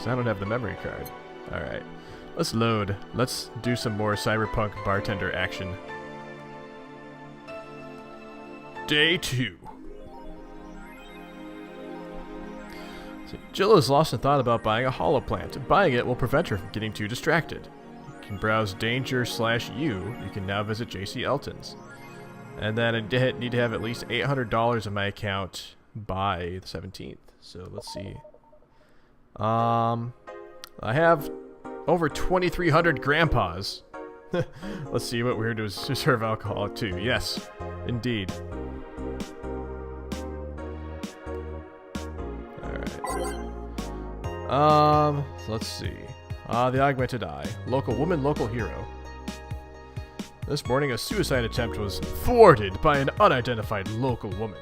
Because I don't have the memory card. Alright. Let's load. Let's do some more cyberpunk bartender action. Day 2. So Jill has lost a thought about buying a holoplant. Buying it will prevent her from getting too distracted. You can browse Danger/U. You can now visit JC Elton's. And then I need to have at least $800 in my account by the 17th. So let's see. I have over 2,300 grandpas. Let's see what we're to serve alcohol to. Yes, indeed. Alright. So let's see. The Augmented Eye. Local woman, local hero. This morning, a suicide attempt was thwarted by an unidentified local woman.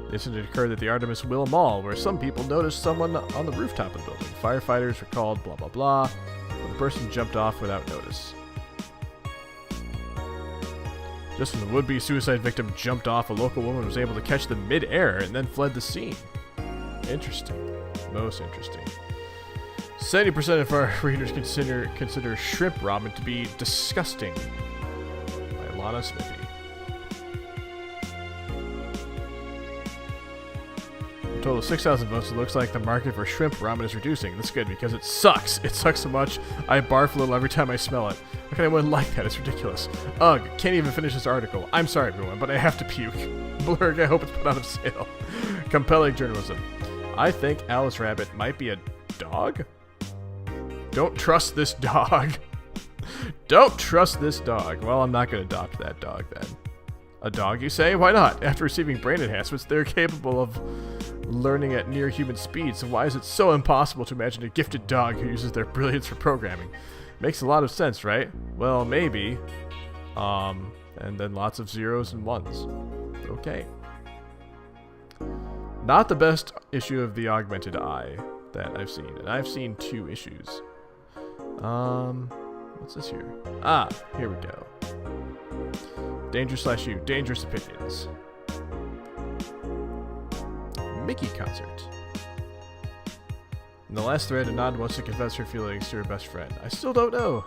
The incident occurred at the Artemis Will Mall, where some people noticed someone on the rooftop of the building. Firefighters were called, blah blah blah, but the person jumped off without notice. Just when the would-be suicide victim jumped off, a local woman was able to catch them mid-air and then fled the scene. Interesting. Most interesting. 70% of our readers consider shrimp ramen to be disgusting. By Lana Smithy. A total of 6,000 votes. It looks like the market for shrimp ramen is reducing. That's good because it sucks. It sucks so much I barf a little every time I smell it. How can anyone like that? It's ridiculous. Ugh, can't even finish this article. I'm sorry everyone, but I have to puke. Blurg, I hope it's put out of sale. Compelling journalism. I think Alice Rabbit might be a dog? Don't trust this dog. Don't trust this dog. Well, I'm not going to adopt that dog then. A dog, you say? Why not? After receiving brain enhancements, they're capable of learning at near human speed, so why is it so impossible to imagine a gifted dog who uses their brilliance for programming? Makes a lot of sense, right? Well, maybe. And then lots of zeros and ones. Okay. Not the best issue of the Augmented Eye that I've seen, and I've seen 2 issues. What's this here? Ah, here we go. Danger/U, Dangerous Opinions. Mickey concert. In the last thread, Anand wants to confess her feelings to her best friend. I still don't know.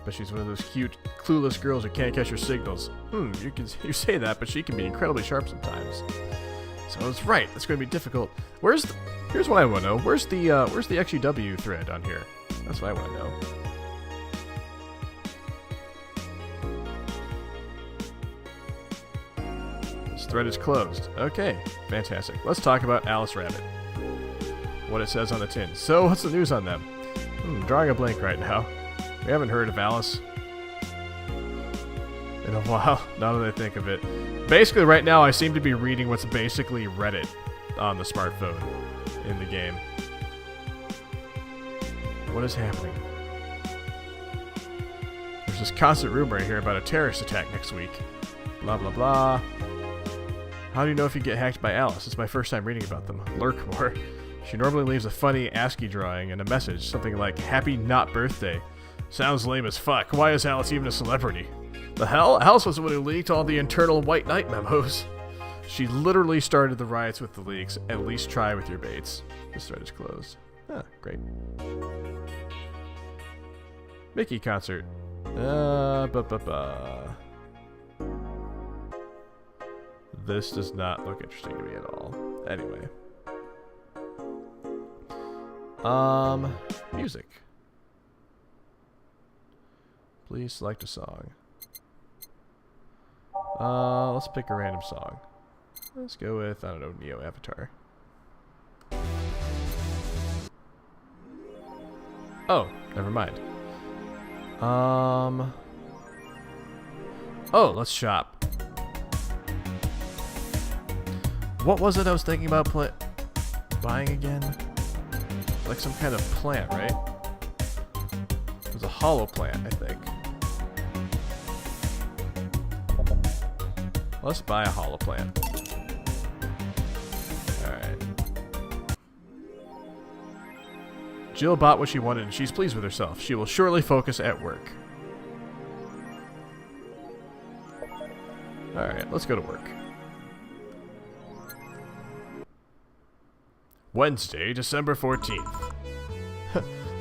But she's one of those cute, clueless girls who can't catch her signals. You say that, but she can be incredibly sharp sometimes. So I was right. That's going to be difficult. Here's what I want to know. Where's the XUW thread on here? That's what I want to know. This thread is closed. Okay, fantastic. Let's talk about Alice Rabbit. What it says on the tin. So, what's the news on them? Drawing a blank right now. We haven't heard of Alice in a while, now that I think of it. Basically, right now, I seem to be reading what's basically Reddit on the smartphone in the game. What is happening? There's this constant rumor right here about a terrorist attack next week. Blah, blah, blah. How do you know if you get hacked by Alice? It's my first time reading about them. Lurk more. She normally leaves a funny ASCII drawing and a message, something like, Happy Not Birthday. Sounds lame as fuck. Why is Alice even a celebrity? The hell? Alice was the one who leaked all the internal White Knight memos. She literally started the riots with the leaks. At least try with your baits. This thread is closed. Ah, great. Mickey concert. This does not look interesting to me at all. Anyway. Music. Please select a song. Let's pick a random song. Let's go with, I don't know, Neo Avatar. Oh, never mind. Oh, let's shop. What was it I was thinking about buying again? Like some kind of plant, right? It was a hollow plant, I think. Let's buy a hollow plant. Alright. Jill bought what she wanted and she's pleased with herself. She will surely focus at work. Alright, let's go to work. Wednesday, December 14th.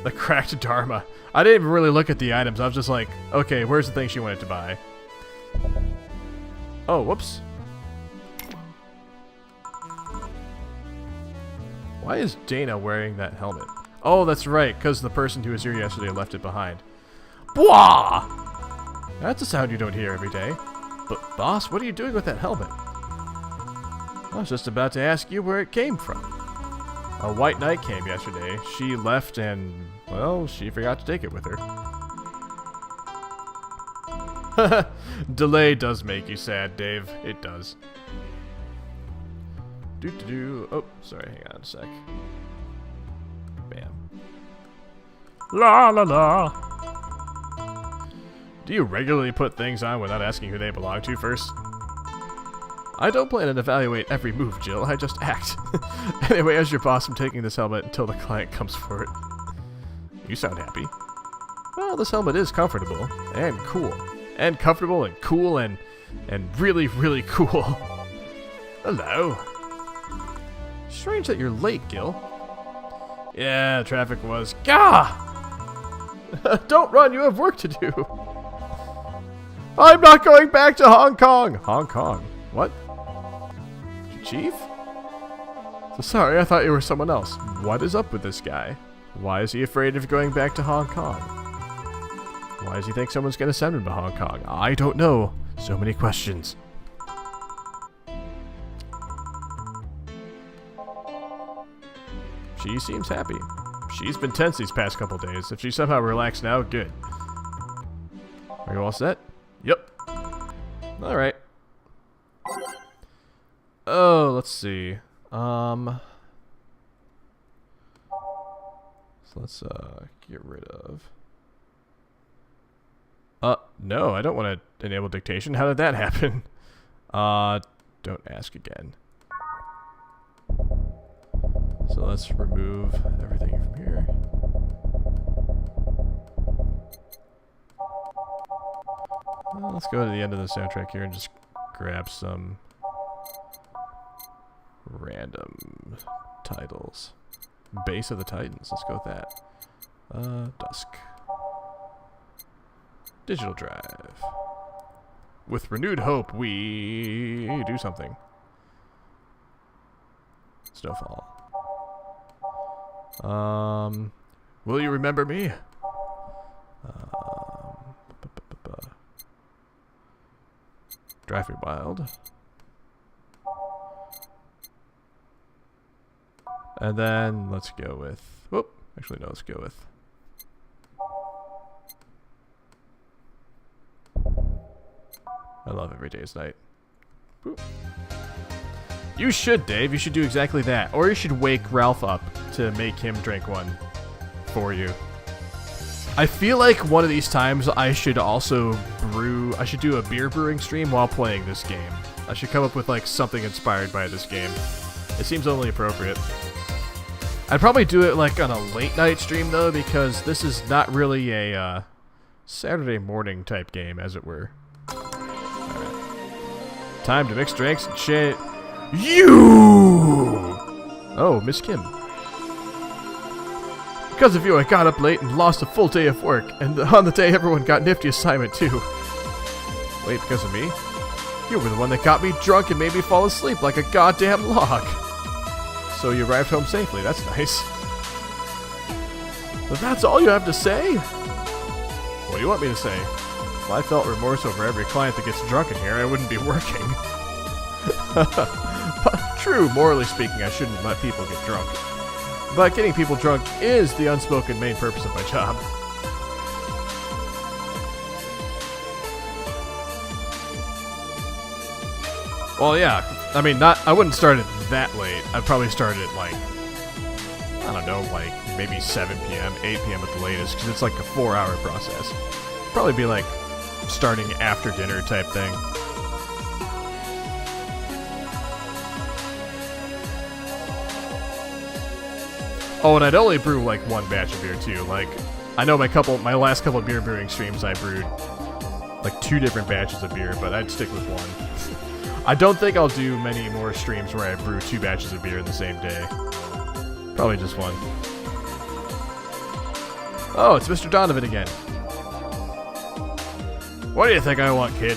The cracked Dharma. I didn't even really look at the items. I was just like, okay, where's the thing she wanted to buy? Oh, whoops. Why is Dana wearing that helmet? Oh, that's right, because the person who was here yesterday left it behind. Bwah! That's a sound you don't hear every day. But, boss, what are you doing with that helmet? I was just about to ask you where it came from. A white knight came yesterday. She left and, well, she forgot to take it with her. Delay does make you sad, Dave. It does. Oh, sorry, hang on a sec. Bam. La la la. Do you regularly put things on without asking who they belong to first? I don't plan to evaluate every move, Jill. I just act. Anyway, as your boss, I'm taking this helmet until the client comes for it. You sound happy. Well, this helmet is comfortable and cool. And comfortable and cool and really, really cool. Hello. Strange that you're late, Gil. Yeah, traffic was... Gah! Don't run, you have work to do. I'm not going back to Hong Kong. Hong Kong? What? Chief? So sorry, I thought you were someone else. What is up with this guy? Why is he afraid of going back to Hong Kong? Why does he think someone's gonna send him to Hong Kong? I don't know. So many questions. She seems happy. She's been tense these past couple days. If she's somehow relaxed now, good. Are you all set? Yep. Alright. Oh, let's see. So let's get rid of. No, I don't want to enable dictation. How did that happen? Don't ask again. So let's remove everything from here. Well, let's go to the end of the soundtrack here and just grab some random titles. Base of the Titans, let's go with that. Dusk. Digital drive. With renewed hope, we do something. Snowfall. Will you remember me? Drive Me Wild. And then let's go with, whoop, actually no, let's go with I Love Every Day's Night. Boop. You should, Dave. You should do exactly that. Or you should wake Ralph up to make him drink one for you. I feel like one of these times I should also I should do a beer brewing stream while playing this game. I should come up with like something inspired by this game. It seems only appropriate. I'd probably do it like on a late night stream though, because this is not really a Saturday morning type game, as it were. Right. Time to mix drinks and shit. You! Oh, Miss Kim. Because of you, I got up late and lost a full day of work, and on the day everyone got nifty assignment too. Wait, because of me? You were the one that got me drunk and made me fall asleep like a goddamn log. So you arrived home safely, that's nice. But that's all you have to say? What do you want me to say? If I felt remorse over every client that gets drunk in here, I wouldn't be working. True, morally speaking, I shouldn't let people get drunk. But getting people drunk is the unspoken main purpose of my job. Well, yeah. I mean, I wouldn't start it that late. I'd probably start it like, I don't know, like maybe 7 p.m., 8 p.m. at the latest, because it's like a 4-hour process. Probably be like starting after dinner type thing. Oh, and I'd only brew like one batch of beer too. Like, I know my last couple of beer brewing streams I brewed like 2 different batches of beer, but I'd stick with one. I don't think I'll do many more streams where I brew 2 batches of beer in the same day. Probably just one. Oh, it's Mr. Donovan again. What do you think I want, kid?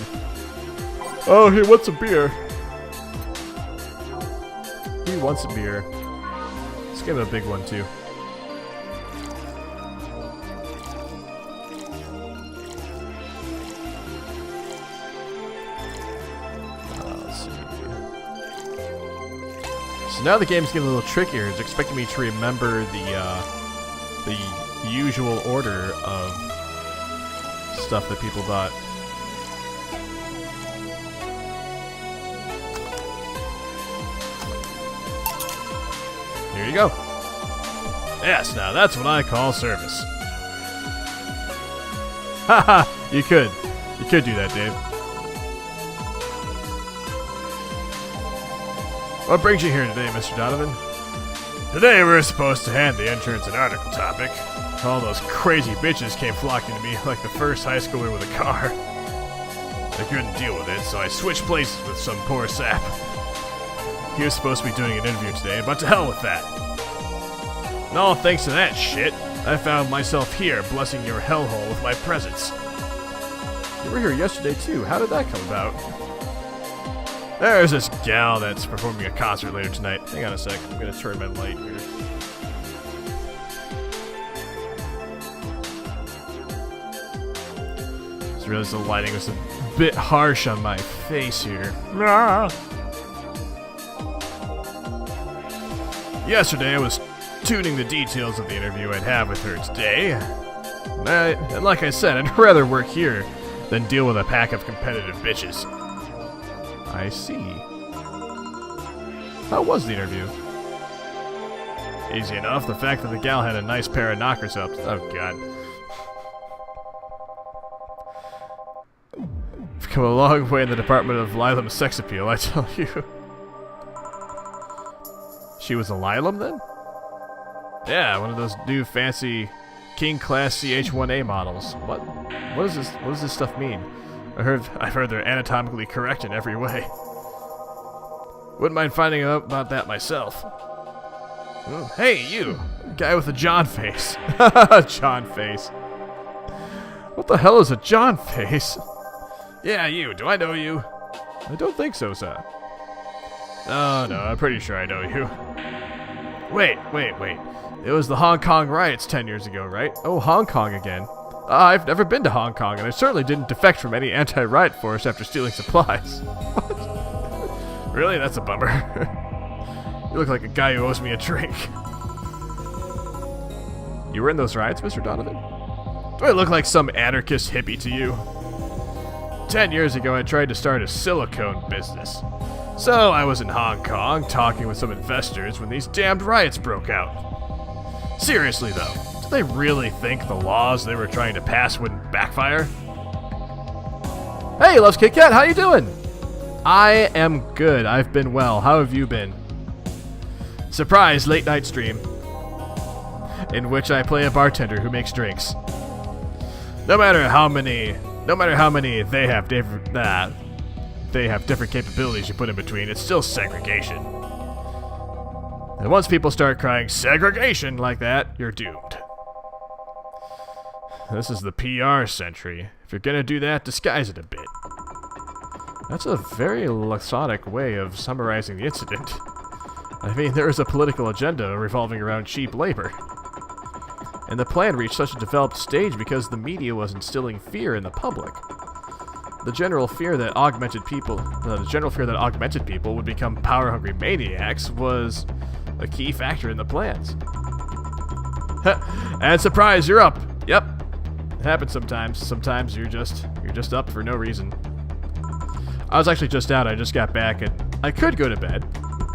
Oh, he wants a beer. He wants a beer. Let's give him a big one, too. Let's see. So now the game's getting a little trickier. It's expecting me to remember the usual order of stuff that people bought. Here you go. Yes, now that's what I call service. Haha, you could do that, Dave. What brings you here today, Mr. Donovan? Today we're supposed to hand the interns an article topic. All those crazy bitches came flocking to me like the first high schooler with a car. I couldn't deal with it, so I switched places with some poor sap. He was supposed to be doing an interview today, but to hell with that. And all thanks to that shit, I found myself here blessing your hellhole with my presence. You were here yesterday too. How did that come about? There's this gal that's performing a concert later tonight. Hang on a sec. I'm gonna turn my light here. Just realized the lighting was a bit harsh on my face here. Yesterday I was tuning the details of the interview I'd have with her today. And like I said, I'd rather work here than deal with a pack of competitive bitches. I see. How was the interview? Easy enough. The fact that the gal had a nice pair of knockers up. Oh, God. I've come a long way in the department of Lilam sex appeal, I tell you. She was a Lilam, then? Yeah, one of those new fancy King Class CH-1A models. What does this stuff mean? I've heard they're anatomically correct in every way. Wouldn't mind finding out about that myself. Hey, you! Guy with a John face. John face. What the hell is a John face? Yeah, you. Do I know you? I don't think so, sir. Oh, no, I'm pretty sure I know you. Wait. It was the Hong Kong riots 10 years ago, right? Oh, Hong Kong again. I've never been to Hong Kong, and I certainly didn't defect from any anti-riot force after stealing supplies. What? Really? That's a bummer. You look like a guy who owes me a drink. You were in those riots, Mr. Donovan? Do I look like some anarchist hippie to you? 10 years ago, I tried to start a silicone business. So I was in Hong Kong talking with some investors when these damned riots broke out. Seriously, though. They really think the laws they were trying to pass wouldn't backfire? Hey, Loves Kit Kat, how you doing? I am good. I've been well. How have you been? Surprise late night stream in which I play a bartender who makes drinks. No matter how many they have different capabilities you put in between, it's still segregation. And once people start crying segregation like that, you're doomed. This is the PR century. If you're gonna do that, disguise it a bit. That's a very laconic way of summarizing the incident. I mean, there is a political agenda revolving around cheap labor. And the plan reached such a developed stage because the media was instilling fear in the public. The general fear that augmented people would become power-hungry maniacs was a key factor in the plans. And surprise, you're up. Yep. It happens sometimes. Sometimes you're just up for no reason. I was actually just out. I just got back, and I could go to bed,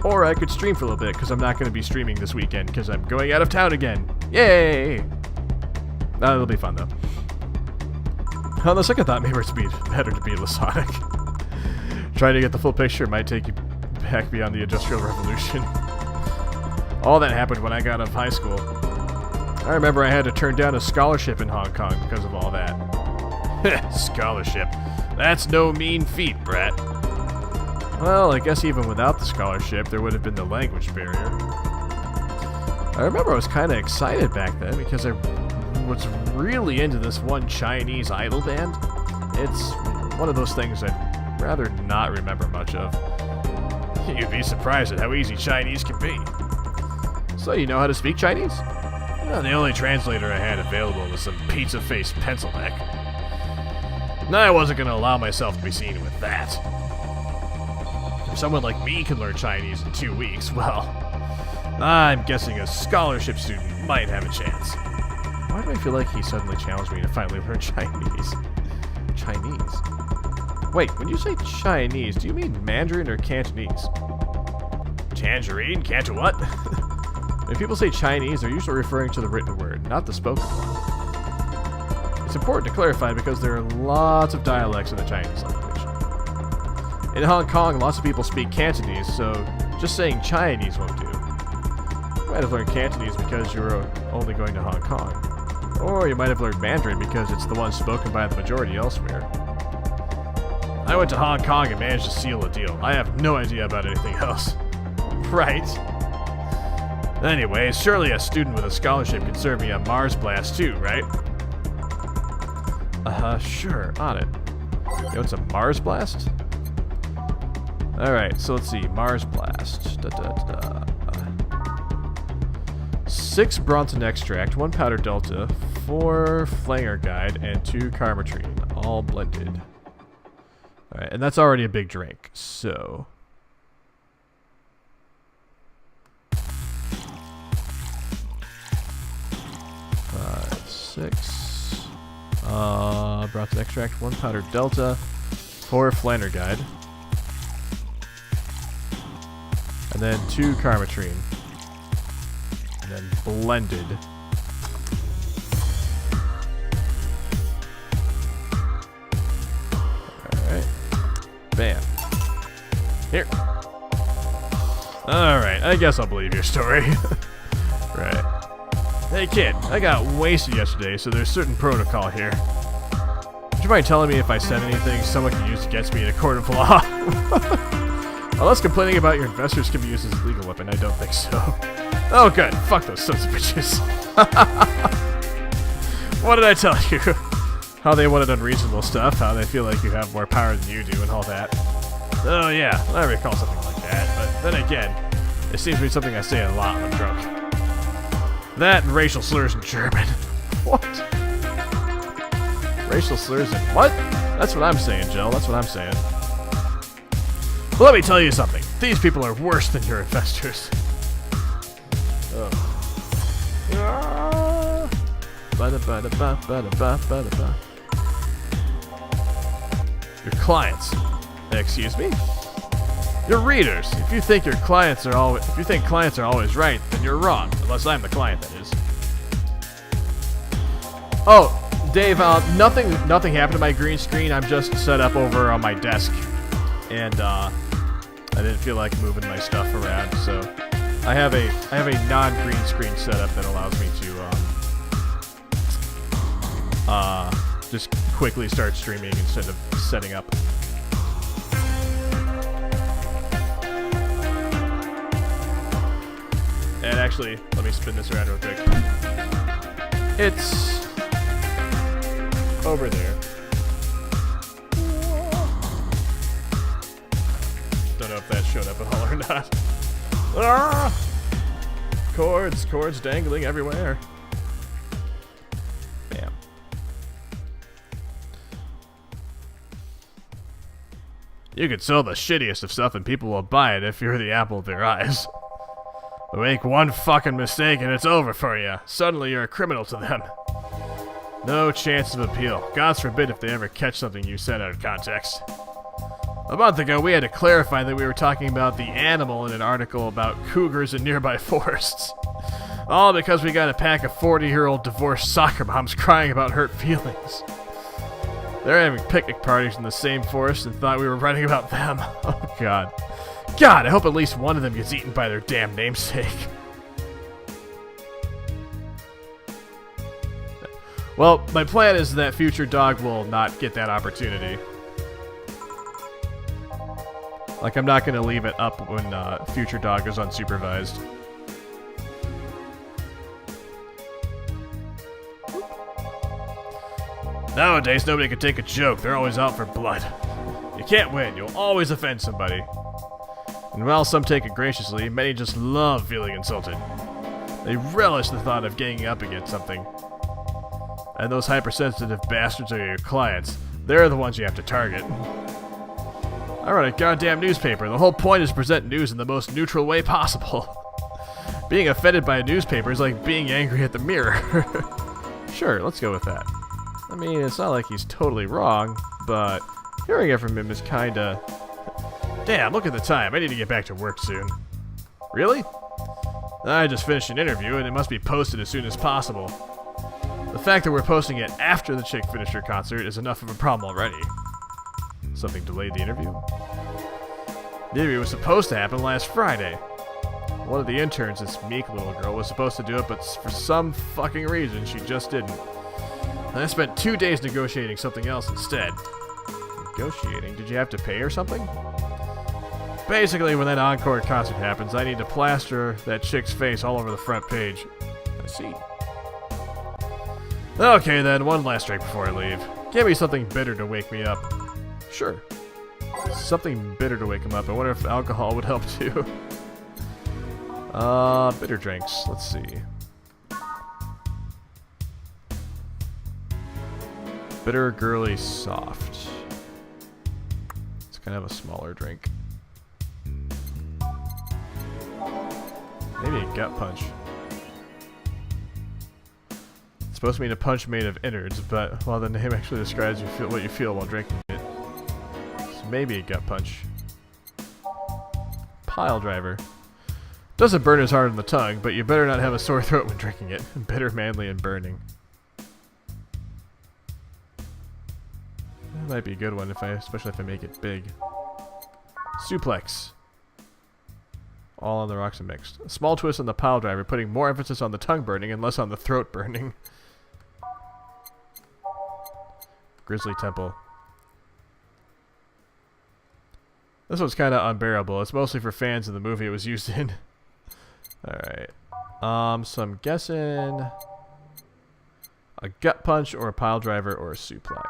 or I could stream for a little bit because I'm not going to be streaming this weekend because I'm going out of town again. Yay! It'll be fun though. On the second thought, maybe it's better to be Lasonic. Trying to get the full picture might take you back beyond the Industrial Revolution. All that happened when I got out of high school. I remember I had to turn down a scholarship in Hong Kong because of all that. Scholarship. That's no mean feat, brat. Well, I guess even without the scholarship, there would have been the language barrier. I remember I was kind of excited back then because I was really into this one Chinese idol band. It's one of those things I'd rather not remember much of. You'd be surprised at how easy Chinese can be. So you know how to speak Chinese? Well, the only translator I had available was some pizza-faced pencil neck. No, I wasn't going to allow myself to be seen with that. If someone like me can learn Chinese in 2 weeks, well, I'm guessing a scholarship student might have a chance. Why do I feel like he suddenly challenged me to finally learn Chinese? Chinese? Wait, when you say Chinese, do you mean Mandarin or Cantonese? Tangerine? Canto what? When people say Chinese, they're usually referring to the written word, not the spoken one. It's important to clarify because there are lots of dialects in the Chinese language. In Hong Kong, lots of people speak Cantonese, so just saying Chinese won't do. You might have learned Cantonese because you were only going to Hong Kong. Or you might have learned Mandarin because it's the one spoken by the majority elsewhere. I went to Hong Kong and managed to seal a deal. I have no idea about anything else. Right. Anyways, surely a student with a scholarship can serve me a Mars Blast too, right? Sure, on it. You know, it's a Mars Blast? Alright, so let's see. Mars Blast. 6 Bronson Extract, 1 Powder Delta, 4 Flanger Guide, and 2 Carmetrine, all blended. Alright, and that's already a big drink, so... 6. Bronson Extract, 1 Powder Delta, 4 Flander Guide, and then 2 Carmetrine, and then blended. Alright. Bam. Here. Alright, I guess I'll believe your story. Right. Hey kid, I got wasted yesterday, so there's certain protocol here. Would you mind telling me if I said anything someone can use against me in a court of law? Unless complaining about your investors can be used as a legal weapon, I don't think so. Oh good, fuck those sons of bitches. What did I tell you? How they wanted unreasonable stuff, how they feel like you have more power than you do, and all that. Oh yeah, I recall something like that, but then again, it seems to be something I say a lot when I'm drunk. That and racial slurs in German. What? Racial slurs in what? That's what I'm saying, Jill. That's what I'm saying. Well, let me tell you something. These people are worse than your investors. Oh. Your clients. Excuse me? Your readers. If you think clients are always right, then you're wrong. Unless I'm the client, that is. Oh, Dave, nothing happened to my green screen. I'm just set up over on my desk. And I didn't feel like moving my stuff around, so I have a non-green screen setup that allows me to just quickly start streaming instead of setting up. And actually, let me spin this around real quick. It's over there. Don't know if that showed up at all or not. Ah! Cords dangling everywhere. Bam. You could sell the shittiest of stuff and people will buy it if you're the apple of their eyes. Make one fucking mistake and it's over for you. Suddenly you're a criminal to them. No chance of appeal. God forbid if they ever catch something you said out of context. A month ago, we had to clarify that we were talking about the animal in an article about cougars in nearby forests. All because we got a pack of 40-year-old divorced soccer moms crying about hurt feelings. They're having picnic parties in the same forest and thought we were writing about them. Oh, God. God, I hope at least one of them gets eaten by their damn namesake. Well, my plan is that Future Dog will not get that opportunity. Like, I'm not going to leave it up when Future Dog is unsupervised. Nowadays, nobody can take a joke. They're always out for blood. You can't win. You'll always offend somebody. And while some take it graciously, many just love feeling insulted. They relish the thought of ganging up against something. And those hypersensitive bastards are your clients. They're the ones you have to target. I run a goddamn newspaper. The whole point is to present news in the most neutral way possible. Being offended by a newspaper is like being angry at the mirror. Sure, let's go with that. I mean, it's not like he's totally wrong, but hearing it from him is kinda... Damn, look at the time. I need to get back to work soon. Really? I just finished an interview, and it must be posted as soon as possible. The fact that we're posting it after the chick finished her concert is enough of a problem already. Something delayed the interview? The interview was supposed to happen last Friday. One of the interns, this meek little girl, was supposed to do it, but for some fucking reason, she just didn't. And I spent 2 days negotiating something else instead. Negotiating? Did you have to pay or something? Basically, when that encore concert happens, I need to plaster that chick's face all over the front page. I see. Okay then, one last drink before I leave. Give me something bitter to wake me up. Sure. Something bitter to wake him up. I wonder if alcohol would help too. Bitter drinks. Let's see. Bitter, girly, soft. It's kind of a smaller drink. Maybe a gut punch. It's supposed to mean a punch made of innards, but well, the name actually describes what you feel while drinking it. So maybe a gut punch. Pile driver. Doesn't burn as hard on the tongue, but you better not have a sore throat when drinking it. Bitter, manly, and burning. That might be a good one, especially if I make it big. Suplex. All on the rocks and mixed. A small twist on the pile driver, putting more emphasis on the tongue burning and less on the throat burning. Grizzly Temple. This one's kind of unbearable. It's mostly for fans of the movie it was used in. Alright. So I'm guessing a gut punch or a pile driver or a suplex.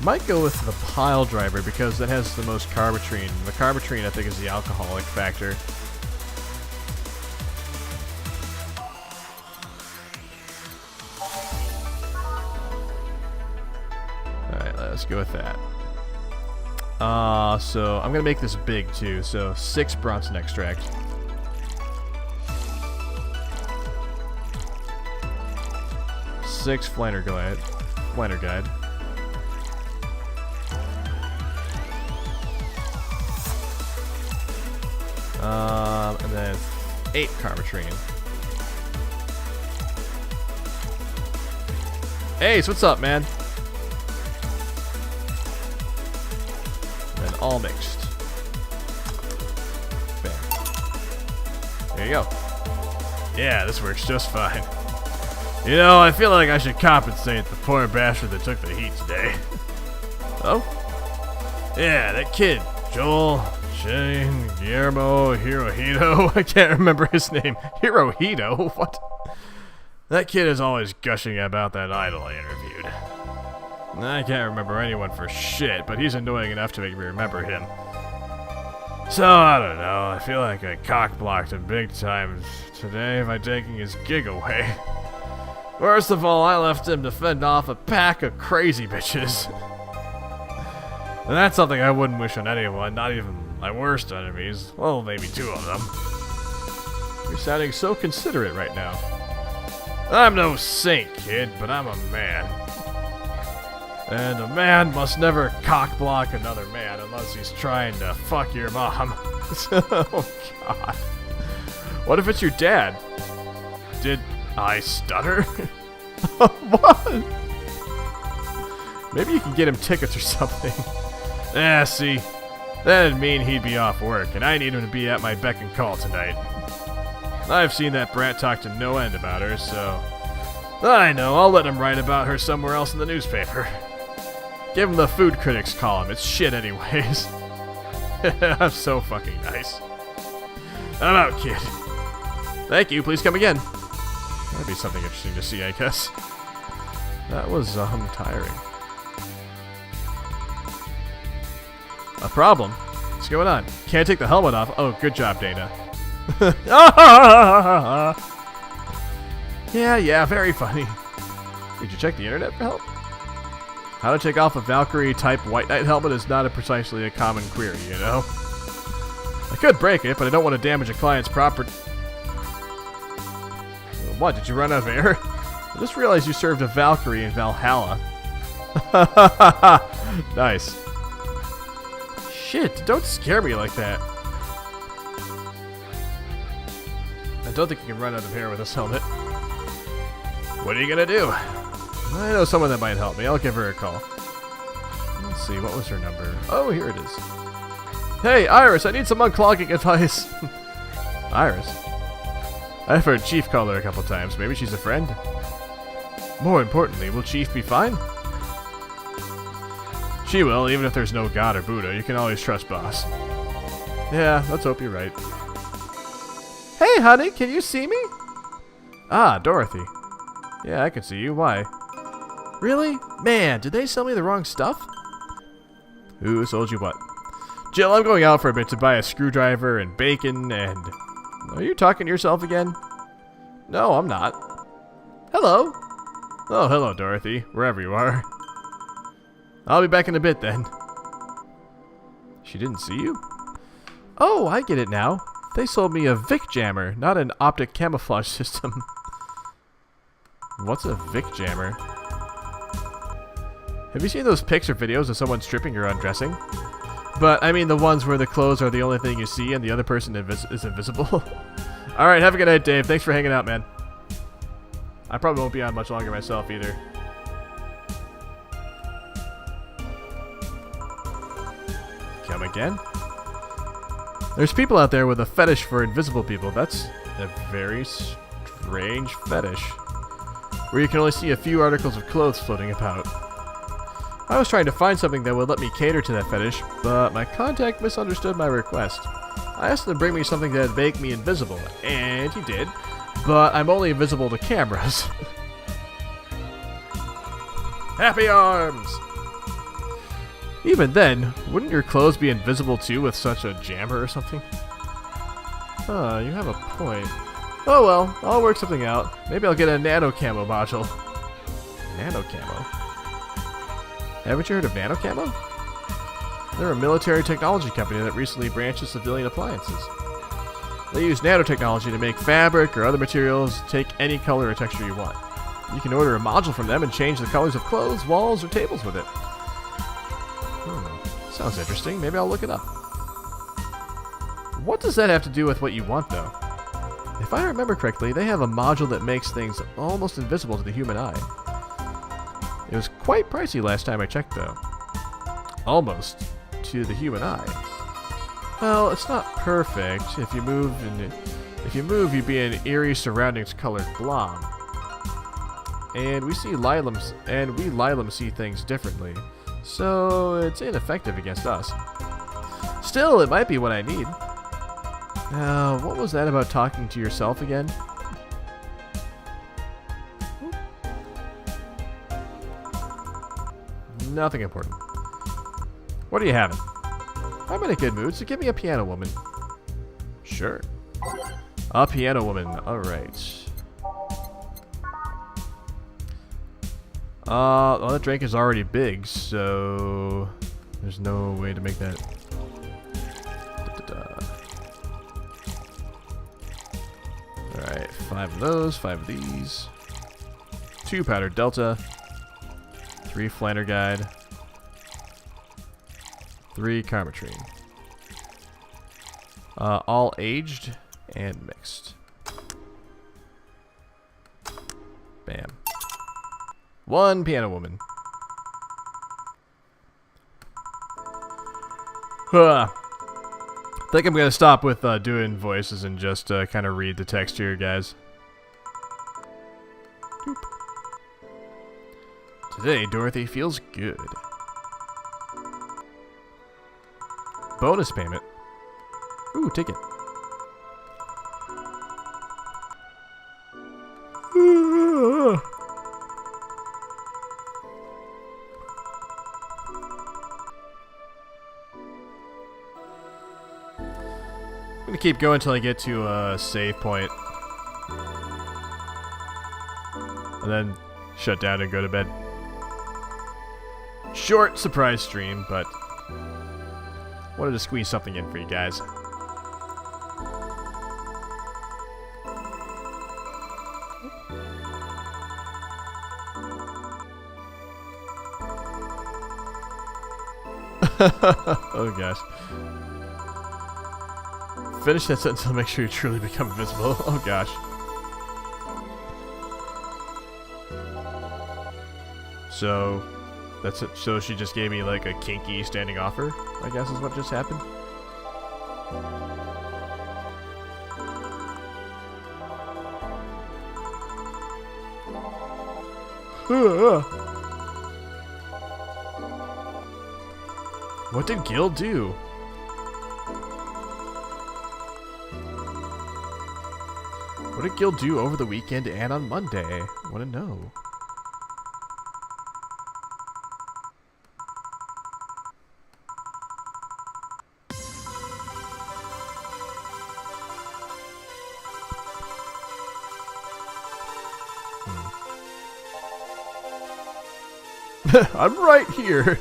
Might go with the pile driver because it has the most carbotrene. The carbotrene, I think, is the alcoholic factor. Alright, let's go with that. So I'm gonna make this big too. So 6 Bronson extract. Six Flanner Guide. And then 8 Carbotrene. Ace, what's up, man? And then all mixed. Bam. There you go. Yeah, this works just fine. You know, I feel like I should compensate the poor bastard that took the heat today. Oh? Yeah, that kid, Joel, Shane, Guillermo, Hirohito. I can't remember his name. Hirohito? What? That kid is always gushing about that idol I interviewed. I can't remember anyone for shit, but he's annoying enough to make me remember him. So, I don't know. I feel like I cock-blocked him big time today by taking his gig away. Worst of all, I left him to fend off a pack of crazy bitches. And that's something I wouldn't wish on anyone, not even my worst enemies. Well, maybe 2 of them. You're sounding so considerate right now. I'm no saint, kid, but I'm a man. And a man must never cock-block another man unless he's trying to fuck your mom. Oh, God. What if it's your dad? Did I stutter? What? Maybe you can get him tickets or something. See, that'd mean he'd be off work, and I need him to be at my beck and call tonight. I've seen that brat talk to no end about her, so... I know, I'll let him write about her somewhere else in the newspaper. Give him the food critics column, it's shit anyways. I'm so fucking nice. I'm out, kid. Thank you, please come again. That'd be something interesting to see, I guess. That was, tiring. A problem? What's going on? Can't take the helmet off. Oh, good job, Dana. Yeah, very funny. Did you check the internet for help? How to take off a Valkyrie-type White Knight helmet is not precisely a common query, you know? I could break it, but I don't want to damage a client's property. What, did you run out of air? I just realized you served a Valkyrie in Valhalla. Nice. Shit, don't scare me like that. I don't think you can run out of air with this helmet. What are you gonna do? I know someone that might help me. I'll give her a call. Let's see, what was her number? Oh, here it is. Hey, Iris, I need some unclogging advice. Iris? I've heard Chief call her a couple times. Maybe she's a friend? More importantly, will Chief be fine? She will, even if there's no God or Buddha. You can always trust Boss. Yeah, let's hope you're right. Hey, honey, can you see me? Ah, Dorothy. Yeah, I can see you. Why? Really? Man, did they sell me the wrong stuff? Who sold you what? Jill, I'm going out for a bit to buy a screwdriver and bacon and... Are you talking to yourself again? No, I'm not. Hello. Oh, hello, Dorothy, wherever you are. I'll be back in a bit, then. She didn't see you? Oh, I get it now. They sold me a Vic jammer, not an optic camouflage system. What's a Vic jammer? Have you seen those pics or videos of someone stripping or undressing? But, I mean the ones where the clothes are the only thing you see and the other person is invisible. Alright, have a good night, Dave. Thanks for hanging out, man. I probably won't be on much longer myself, either. Come again? There's people out there with a fetish for invisible people. That's a very strange fetish. Where you can only see a few articles of clothes floating about. I was trying to find something that would let me cater to that fetish, but my contact misunderstood my request. I asked him to bring me something that would make me invisible, and he did, but I'm only invisible to cameras. Happy arms! Even then, wouldn't your clothes be invisible too with such a jammer or something? Huh, you have a point. Oh well, I'll work something out. Maybe I'll get a nano camo module. Nano camo? Haven't you heard of nano camo? They're a military technology company that recently branched to civilian appliances. They use nanotechnology to make fabric or other materials take any color or texture you want. You can order a module from them and change the colors of clothes, walls, or tables with it. Sounds interesting. Maybe I'll look it up. What does that have to do with what you want, though? If I remember correctly, they have a module that makes things almost invisible to the human eye. It was quite pricey last time I checked, though. Almost to the human eye. Well, it's not perfect. If you move, you'd be an eerie surroundings-colored blob. And we Lilum see things differently. So, it's ineffective against us. Still, it might be what I need. Now, what was that about talking to yourself again? Nothing important. What are you having? I'm in a good mood, so give me a piano woman. Sure. A piano woman, alright. Well, that drink is already big, so there's no way to make that. Alright, 5 of those, 5 of these. 2 powdered Delta. 3 Flanner Guide. 3 Carmetrine. All aged and mixed. Bam. 1 piano woman. think I'm going to stop with doing voices and just kind of read the text here, guys. Boop. Today, Dorothy feels good. Bonus payment. Ooh, ticket. I'm gonna keep going until I get to a save point. And then shut down and go to bed. Short surprise stream, but wanted to squeeze something in for you guys. Oh gosh. Finish that sentence to make sure you truly become invisible. Oh gosh. So that's it. So she just gave me like a kinky standing offer, I guess is what just happened. What did Gil do? What did Gil do over the weekend and on Monday? I want to know. I'm right here.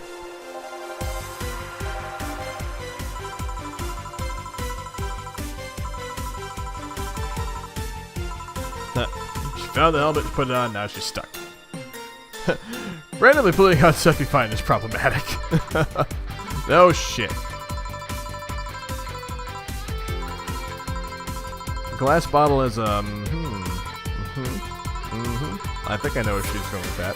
She found the helmet, put it on, now she's stuck. Randomly pulling out stuff you find is problematic. No shit. Glass bottle is, I think I know where she's going with that.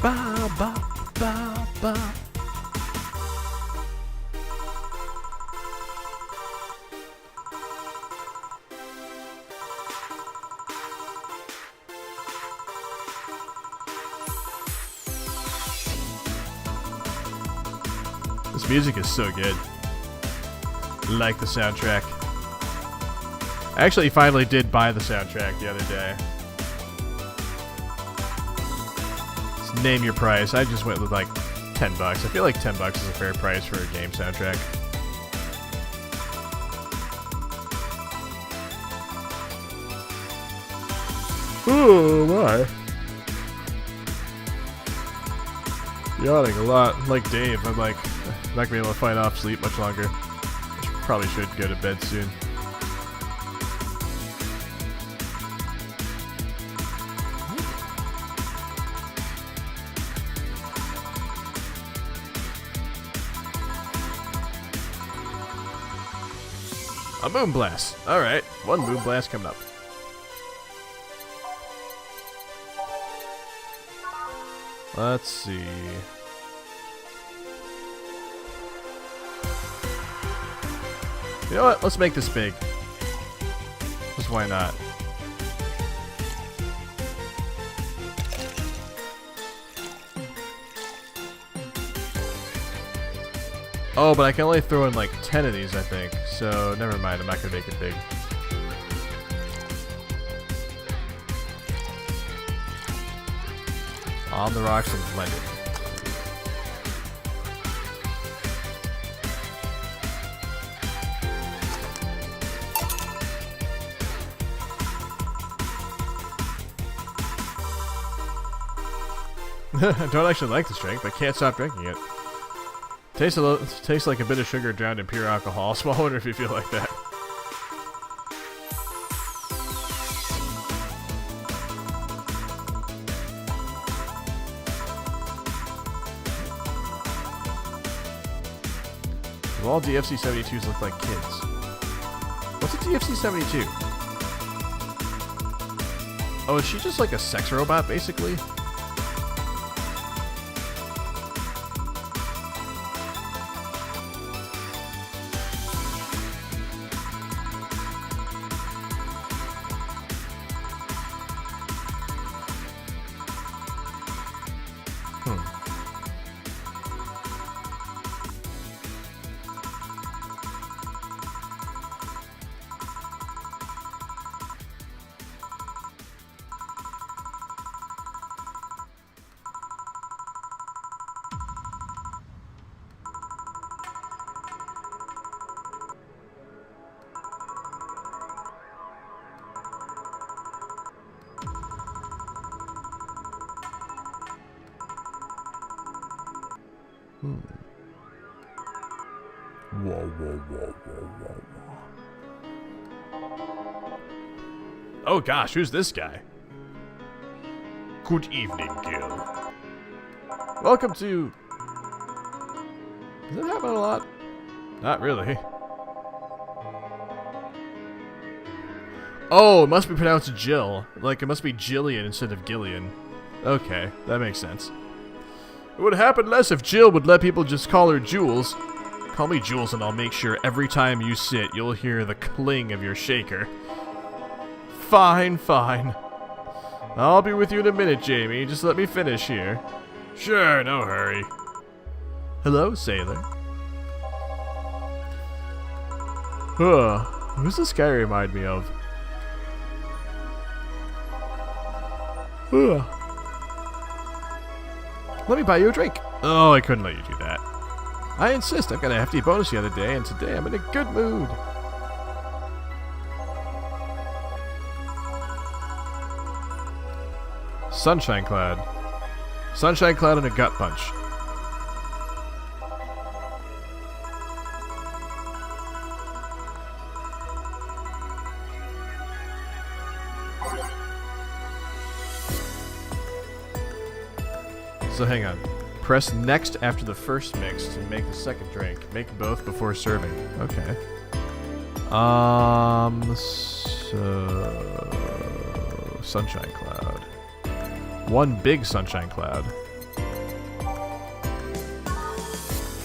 Ba, ba, ba, ba. This music is so good. I like the soundtrack. I actually finally did buy the soundtrack the other day. Name your price. I just went with like $10. I feel like $10 is a fair price for a game soundtrack. Oh my. Yawning a lot. Like Dave, I'm like not gonna be able to fight off sleep much longer. Probably should go to bed soon. A Moonblast. Alright, one Moonblast coming up. Let's see. You know what? Let's make this big. Just why not? Oh, but I can only throw in like 10 of these, I think. So, never mind. I'm not going to make it big. On the rocks and blend it. I don't actually like this drink, but can't stop drinking it. Tastes like a bit of sugar drowned in pure alcohol. So I wonder if you feel like that. All DFC 72s look like kids. What's a DFC 72? Oh, is she just like a sex robot, basically? Whoa. Oh gosh, who's this guy? Good evening, Gil. Welcome to... Does that happen a lot? Not really. Oh, it must be pronounced Jill. Like, it must be Jillian instead of Gillian. Okay, that makes sense. It would happen less if Jill would let people just call her Jules. Call me Jules and I'll make sure every time you sit, you'll hear the cling of your shaker. Fine. I'll be with you in a minute, Jamie. Just let me finish here. Sure, no hurry. Hello, sailor. Who's this guy remind me of? Let me buy you a drink. Oh, I couldn't let you do that. I insist. I got a hefty bonus the other day, and today I'm in a good mood. Sunshine Cloud. Sunshine Cloud and a gut punch. So hang on. Press next after the first mix to make the second drink. Make both before serving. Okay. So Sunshine Cloud. One big Sunshine Cloud.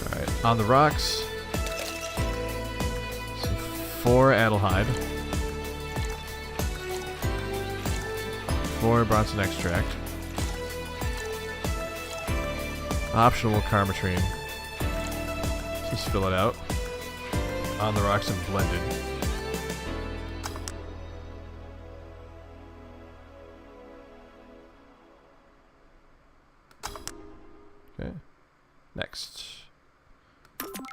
Alright. On the rocks. So 4 Adelhyde. 4 Bronson Extract. Optional Karmatrine. Just fill it out. On the rocks and blended. Okay. Next.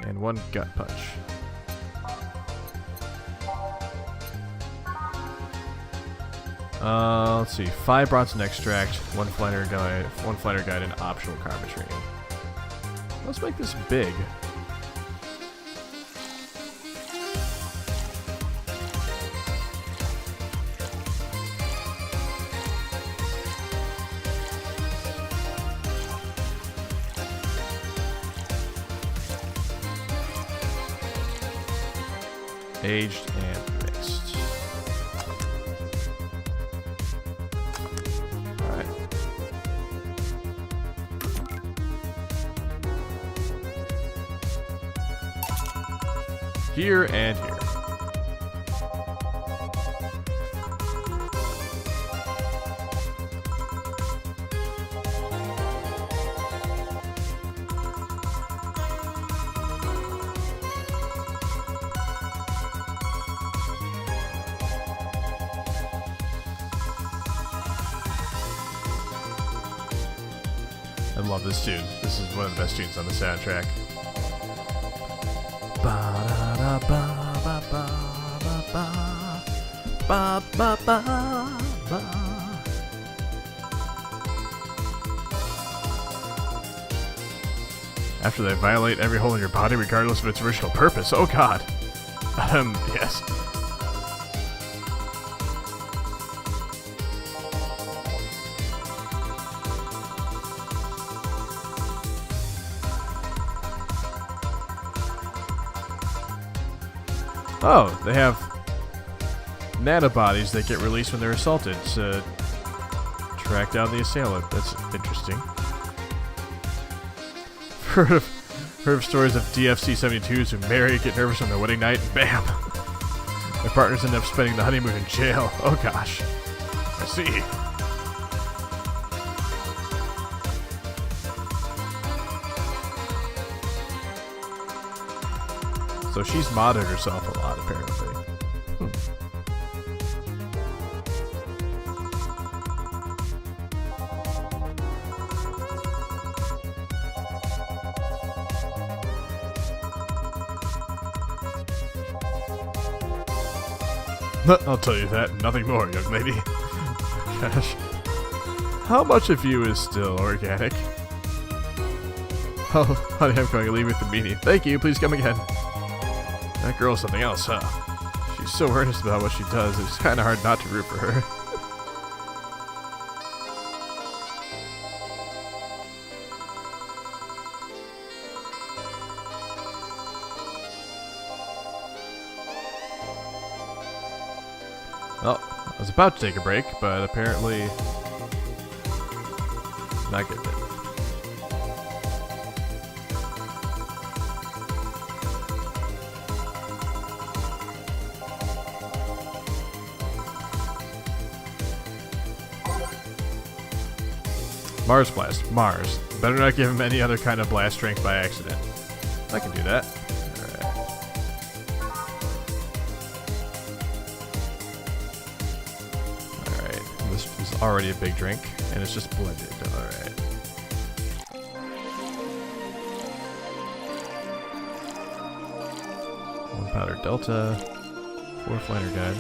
And 1 gut punch. Let's see. 5 Bronson Extract, 1 Fighter Guide, and optional Karmatrine. Let's make this big. Aged and mixed. Alright. Here and here. I love this tune. This is one of the best tunes on the soundtrack. After they violate every hole in your body regardless of its original purpose. Oh god. Yes. Oh, they have nanobodies that get released when they're assaulted to Track down the assailant. That's interesting. Heard of stories of DFC-72s who marry, get nervous on their wedding night, and bam! Their partners end up spending the honeymoon in jail. Oh gosh. I see. So she's modded herself a lot, apparently. I'll tell you that, nothing more, young lady. Gosh. How much of you is still organic? Oh, honey, I'm going to leave with the meeting. Thank you, please come again. That girl's something else, huh? She's so earnest about what she does, it's kind of hard not to root for her. Well, I was about to take a break, but apparently not good. Mars Blast. Mars. Better not give him any other kind of blast strength by accident. I can do that. Already a big drink, and it's just blended. Alright. One powder delta, 4 flanner guide,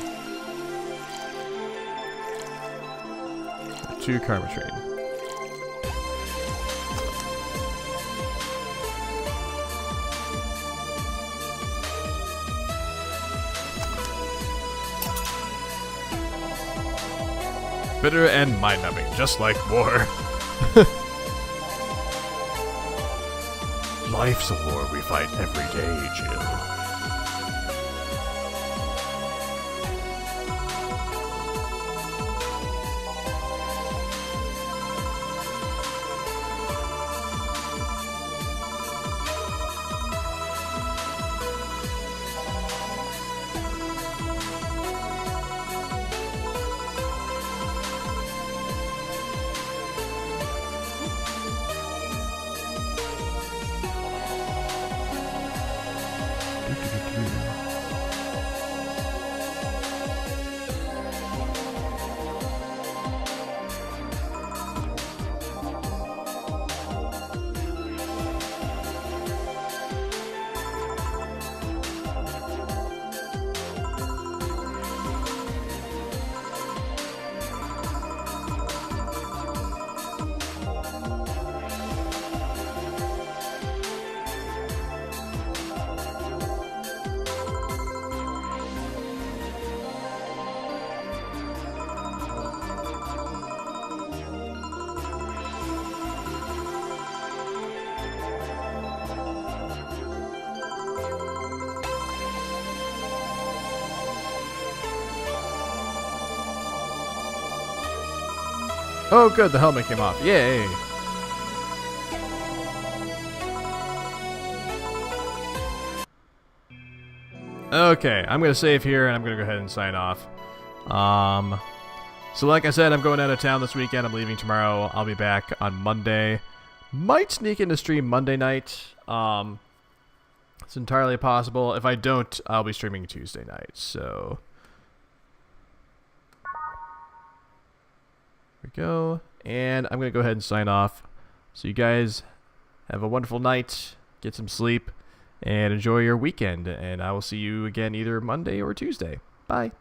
2 karma train. Bitter and mind-numbing, just like war. Life's a war we fight every day, Jill. Oh good, the helmet came off. Yay! Okay, I'm gonna save here and I'm gonna go ahead and sign off. So like I said, I'm going out of town this weekend. I'm leaving tomorrow. I'll be back on Monday. Might sneak into stream Monday night. It's entirely possible. If I don't, I'll be streaming Tuesday night. So there we go. And I'm going to go ahead and sign off. So you guys have a wonderful night. Get some sleep. And enjoy your weekend. And I will see you again either Monday or Tuesday. Bye.